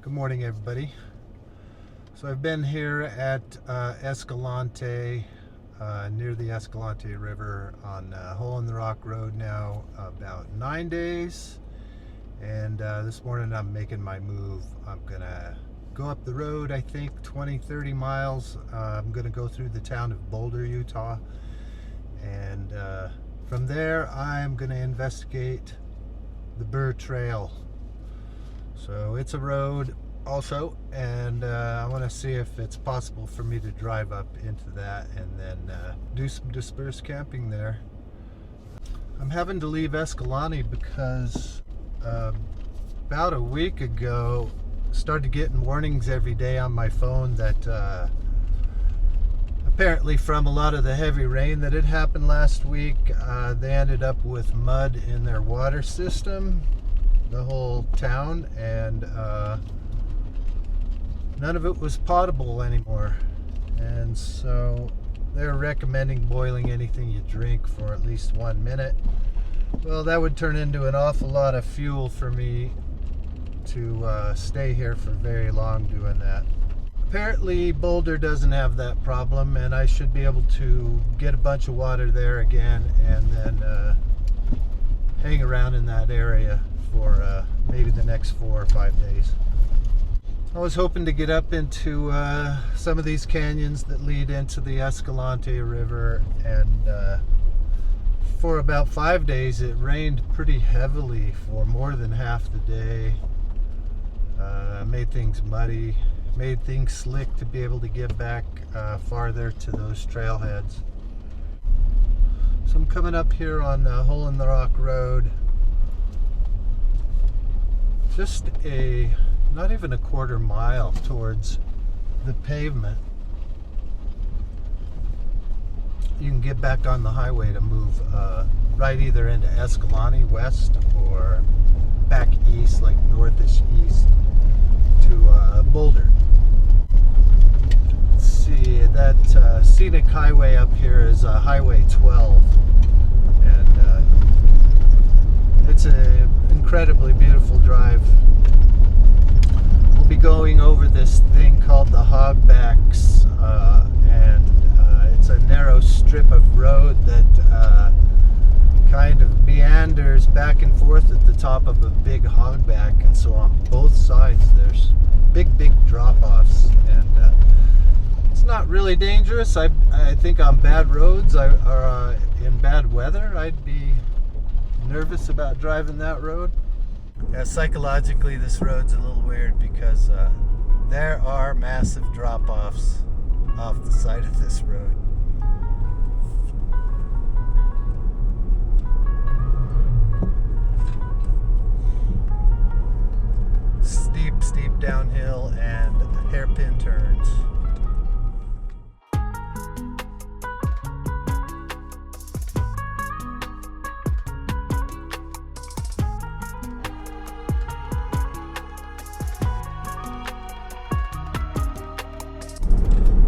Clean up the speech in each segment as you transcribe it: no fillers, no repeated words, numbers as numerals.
Good morning, everybody. So I've been here at Escalante, near the Escalante River on Hole in the Rock Road now about 9 days. And this morning I'm making my move. I'm gonna go up the road, I think 20-30 miles. I'm gonna go through the town of Boulder, Utah. And from there I'm gonna investigate the Burr Trail. So it's a road also, and I want to see if it's possible for me to drive up into that and then do some dispersed camping there. I'm having to leave Escalante because about a week ago started getting warnings every day on my phone that apparently from a lot of the heavy rain that had happened last week, they ended up with mud in their water system, the whole town, and none of it was potable anymore. And so they're recommending boiling anything you drink for at least 1 minute. Well, that would turn into an awful lot of fuel for me to stay here for very long doing that. Apparently Boulder doesn't have that problem, and I should be able to get a bunch of water there again and then hang around in that area for maybe the next 4 or 5 days. I was hoping to get up into some of these canyons that lead into the Escalante River, and for about 5 days it rained pretty heavily for more than half the day. Made things muddy, made things slick to be able to get back farther to those trailheads. So I'm coming up here on Hole in the Rock Road. Just not even a quarter mile towards the pavement. You can get back on the highway to move right either into Escalante west or back east, like northish east to Boulder. Let's see, that Scenic highway up here is Highway 12, and it's an incredibly beautiful drive. We'll be going over this thing called the Hogbacks, and it's a narrow strip of road that kind of meanders back and forth at the top of a big hogback, and so on both sides there's big drop-offs, and it's not really dangerous. I think on bad roads or in bad weather I'd be nervous about driving that road. Yeah, psychologically this road's a little weird because there are massive drop-offs off the side of this road. Steep downhill and hairpin turns.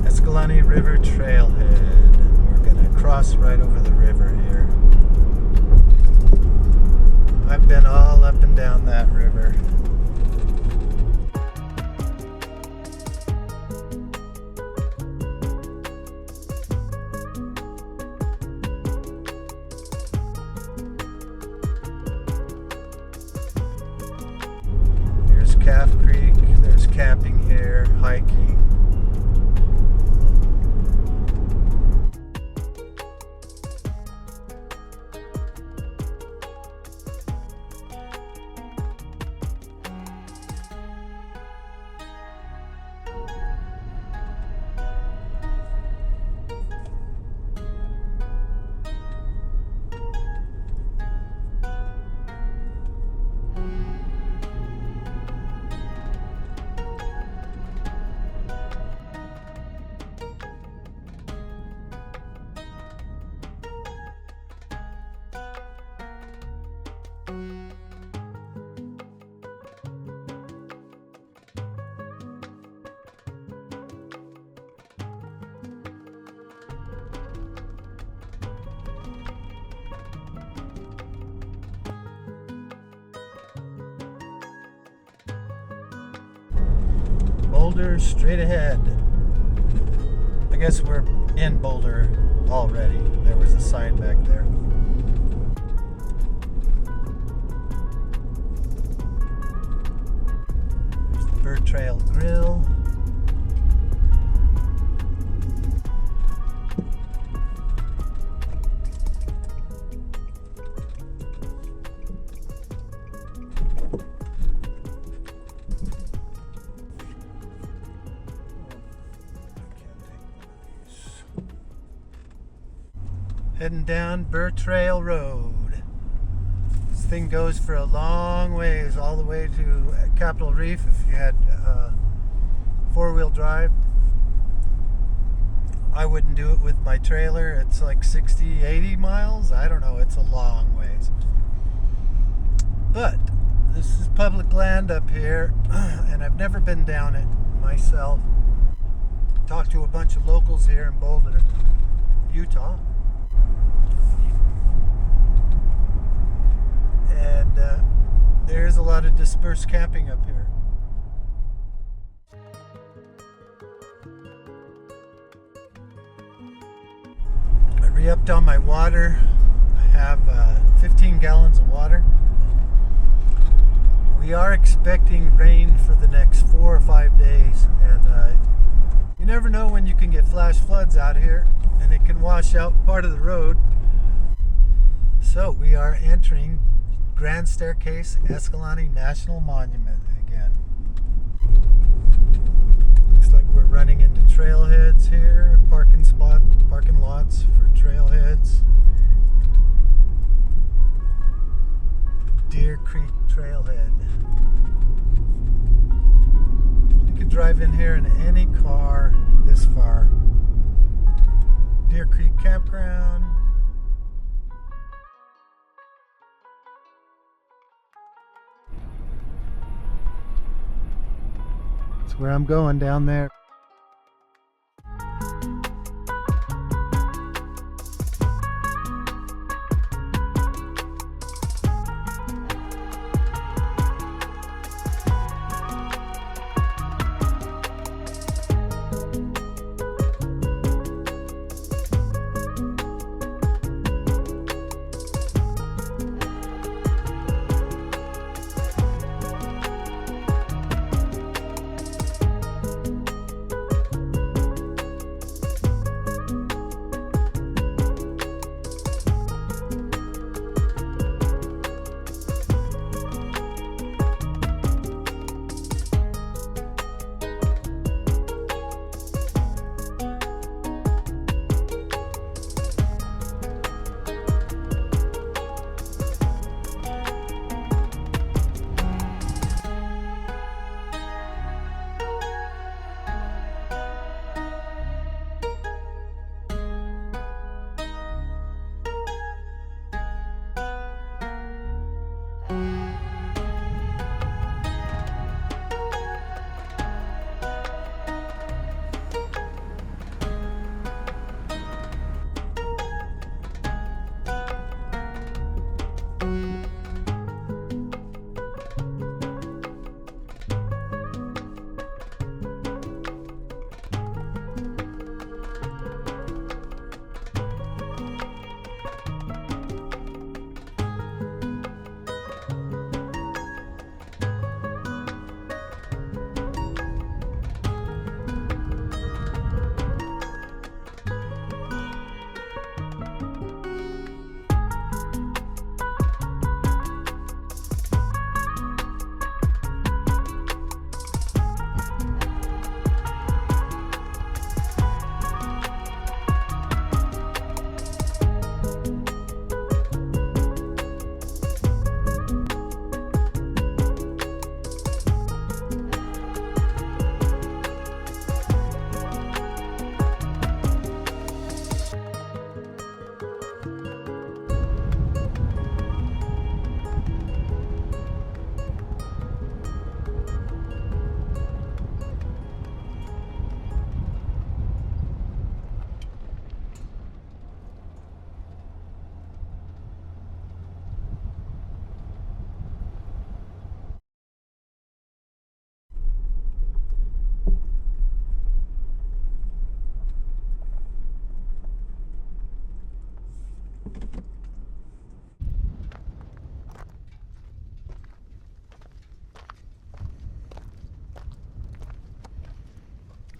Escalante River Trailhead, and we're going to cross right over the river here. I've been all up and down that river. Here's Calf Creek, there's camping here, hiking. Boulder straight ahead. I guess we're in Boulder already. There was a sign back there. There's the Burr Trail Grill. Heading down Burr Trail Road. This thing goes for a long ways, all the way to Capitol Reef if you had four-wheel drive. I wouldn't do it with my trailer. It's like 60, 80 miles. I don't know. It's a long ways. But this is public land up here, and I've never been down it myself. Talked to a bunch of locals here in Boulder, Utah. And there's a lot of dispersed camping up here. I re-upped on my water. I have 15 gallons of water. We are expecting rain for the next 4 or 5 days, and you never know when you can get flash floods out here, and it can wash out part of the road. So we are entering Grand Staircase-Escalante National Monument again. Looks like we're running into trailheads here, parking lots for trailheads. Deer Creek Trailhead. You could drive in here in any car this far. Deer Creek Campground. That's where I'm going, down there.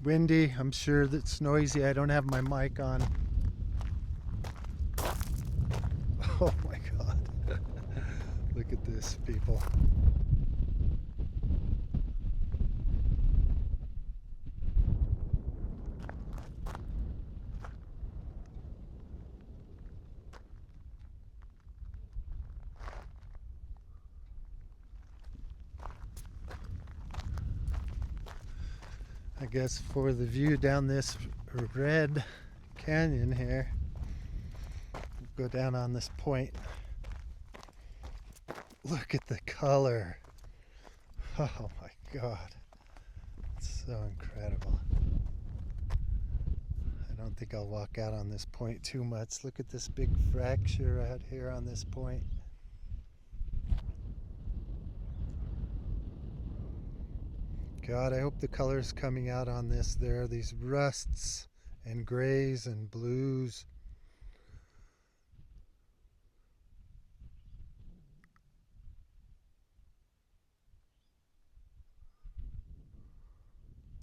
windy. I'm sure that's noisy. I don't have my mic on. Oh my God. Look at this, people. I guess for the view down this red canyon here, go down on this point. Look at the color. Oh my God. It's so incredible. I don't think I'll walk out on this point too much. Look at this big fracture out here on this point. God, I hope the color's coming out on this. There are these rusts and grays and blues.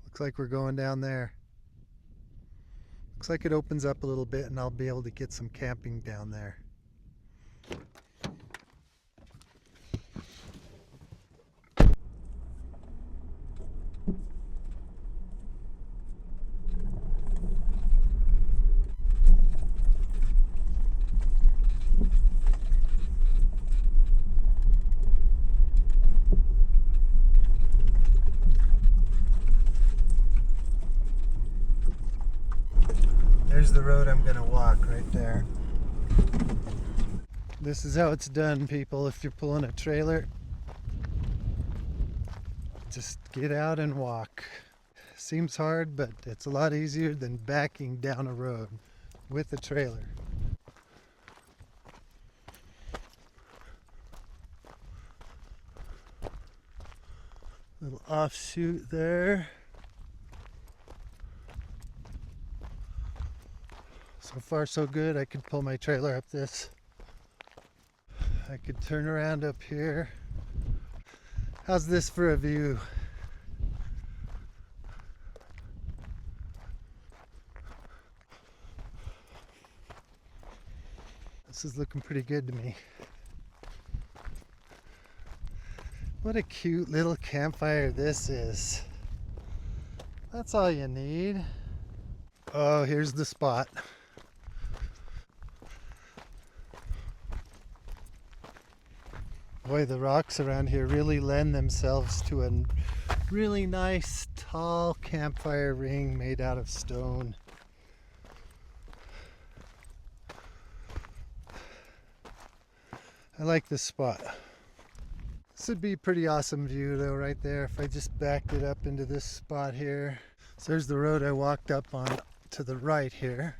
Looks like we're going down there. Looks like it opens up a little bit and I'll be able to get some camping down there. There's the road I'm gonna walk right there. This is how it's done, people. If you're pulling a trailer, just get out and walk. Seems hard, but it's a lot easier than backing down a road with a trailer. Little offshoot there. So far so good. I could pull my trailer up this. I could turn around up here. How's this for a view? This is looking pretty good to me. What a cute little campfire this is. That's all you need. Oh, here's the spot. Boy, the rocks around here really lend themselves to a really nice tall campfire ring made out of stone. I like this spot. This would be a pretty awesome view though right there if I just backed it up into this spot here. So there's the road I walked up on to the right here.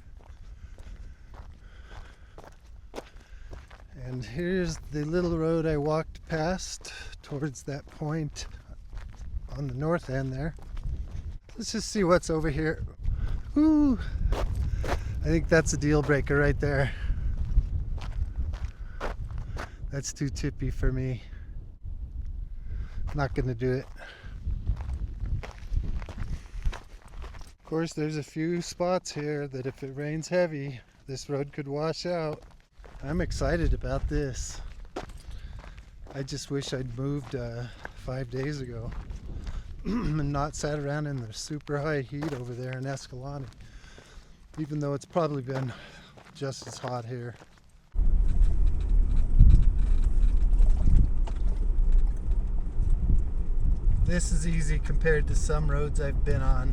And here's the little road I walked past towards that point on the north end there. Let's just see what's over here. Woo! I think that's a deal breaker right there. That's too tippy for me. Not gonna do it. Of course, there's a few spots here that if it rains heavy, this road could wash out. I'm excited about this. I just wish I'd moved 5 days ago and not sat around in the super high heat over there in Escalante, even though it's probably been just as hot here. This is easy compared to some roads I've been on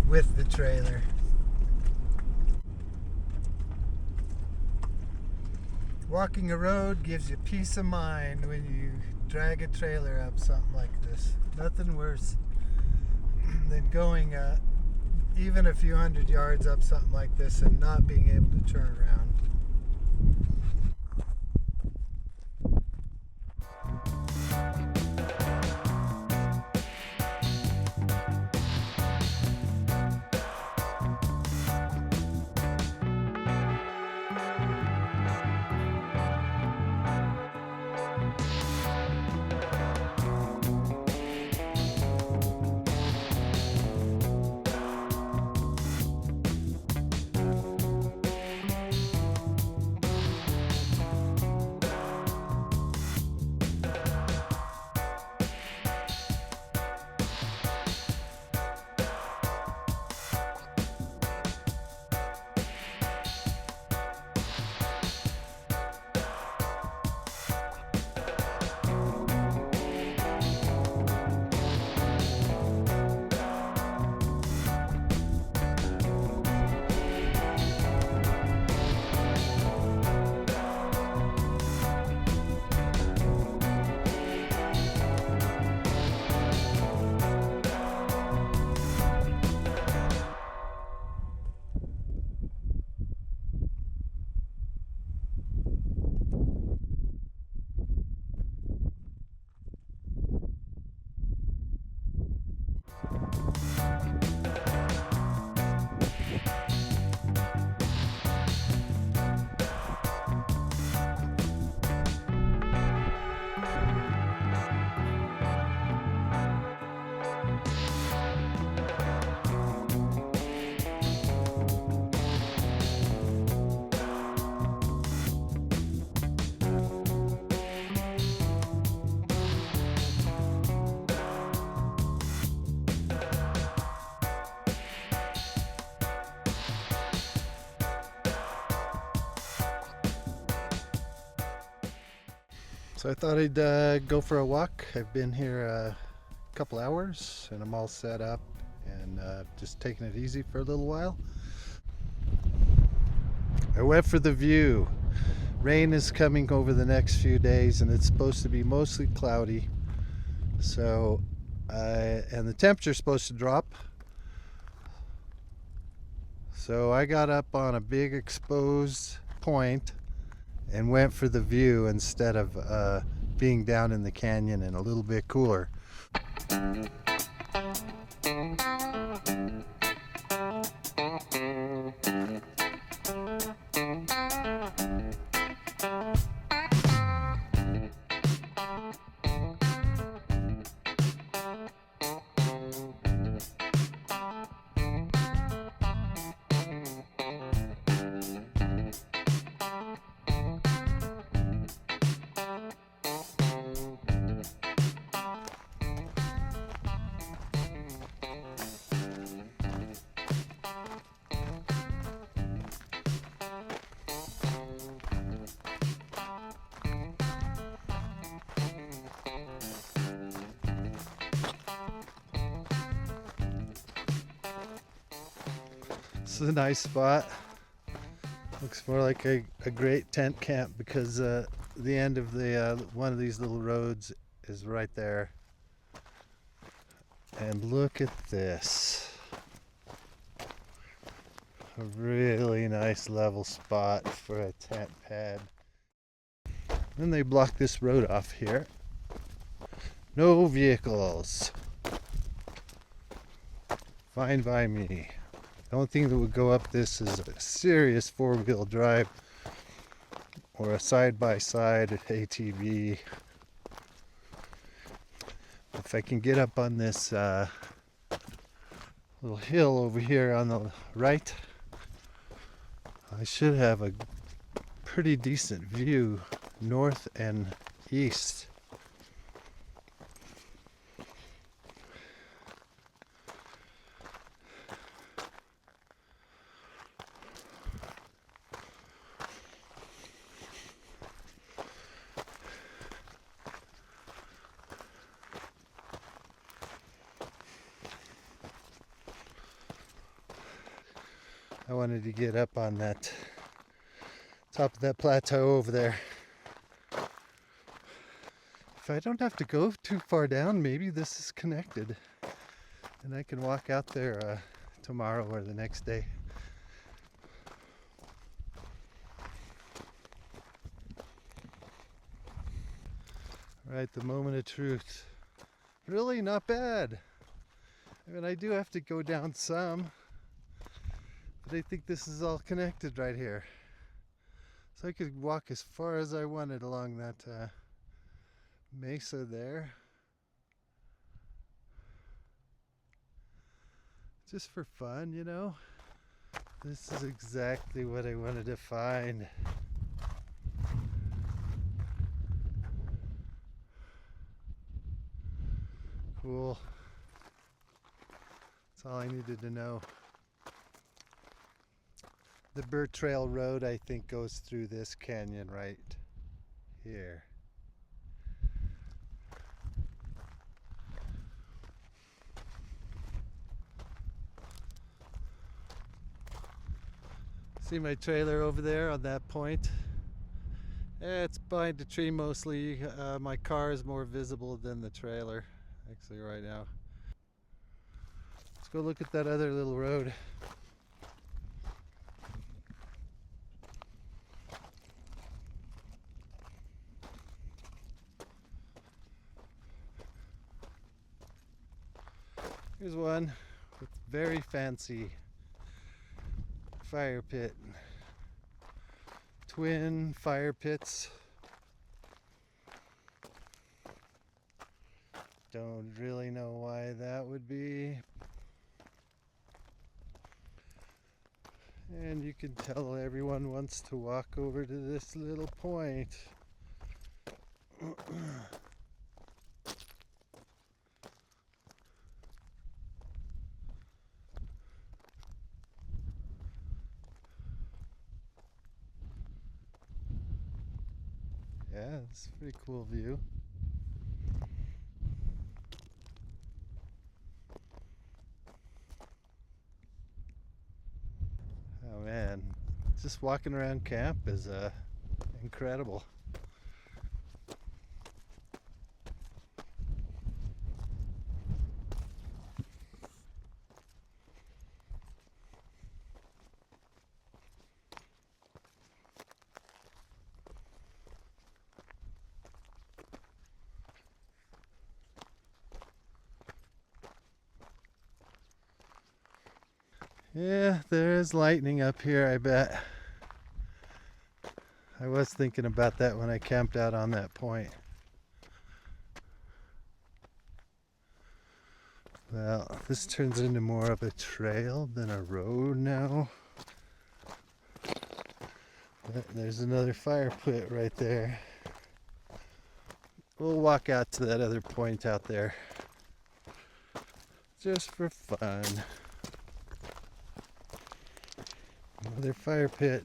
with the trailer. Walking a road gives you peace of mind when you drag a trailer up something like this. Nothing worse than going even a few hundred yards up something like this and not being able to turn around. So I thought I'd go for a walk. I've been here a couple hours and I'm all set up and just taking it easy for a little while. I went for the view. Rain is coming over the next few days and it's supposed to be mostly cloudy. So, and the temperature's supposed to drop. So I got up on a big exposed point and went for the view instead of being down in the canyon and a little bit cooler. This is a nice spot. Looks more like a great tent camp because the end of the one of these little roads is right there. And look at this. A really nice level spot for a tent pad. Then they block this road off here. No vehicles. Fine by me. The only thing that would go up this is a serious four-wheel drive or a side-by-side ATV. If I can get up on this little hill over here on the right, I should have a pretty decent view north and east. I wanted to get up on that top of that plateau over there. If I don't have to go too far down, maybe this is connected and I can walk out there tomorrow or the next day. Right, the moment of truth. Really not bad. I mean, I do have to go down some, but I think this is all connected right here. So I could walk as far as I wanted along that mesa there. Just for fun, you know. This is exactly what I wanted to find. Cool. That's all I needed to know. The Burr Trail Road, I think, goes through this canyon right here. See my trailer over there on that point? It's behind a tree mostly. My car is more visible than the trailer, actually, right now. Let's go look at that other little road. Here's one with very fancy fire pit. Twin fire pits. Don't really know why that would be. And you can tell everyone wants to walk over to this little point. Yeah, it's a pretty cool view. Oh man, just walking around camp is incredible. Yeah, there is lightning up here, I bet. I was thinking about that when I camped out on that point. Well, this turns into more of a trail than a road now. But there's another fire pit right there. We'll walk out to that other point out there, just for fun. Another fire pit.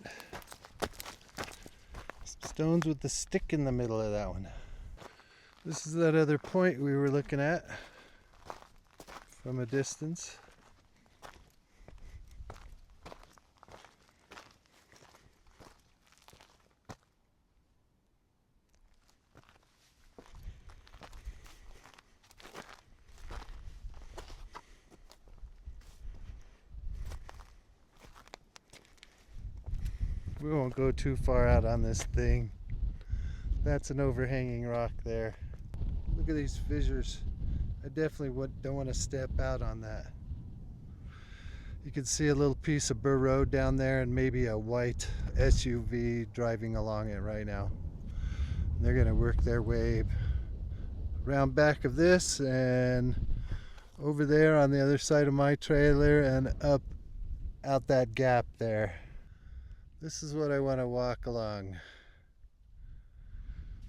Some stones with the stick in the middle of that one. This is that other point we were looking at from a distance. We won't go too far out on this thing. That's an overhanging rock there. Look at these fissures. I definitely don't want to step out on that. You can see a little piece of Burr Road down there and maybe a white SUV driving along it right now. They're going to work their way around back of this and over there on the other side of my trailer and up out that gap there. This is what I want to walk along.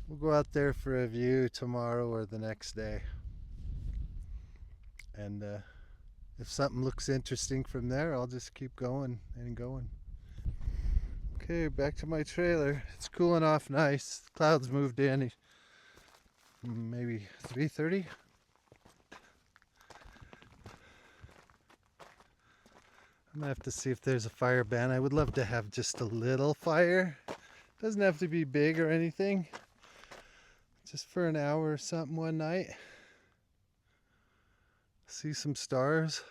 We'll go out there for a view tomorrow or the next day. And if something looks interesting from there, I'll just keep going and going. Okay, back to my trailer. It's cooling off nice. Clouds moved in maybe 3:30. I'm gonna have to see if there's a fire ban. I would love to have just a little fire. Doesn't have to be big or anything. Just for an hour or something one night. See some stars.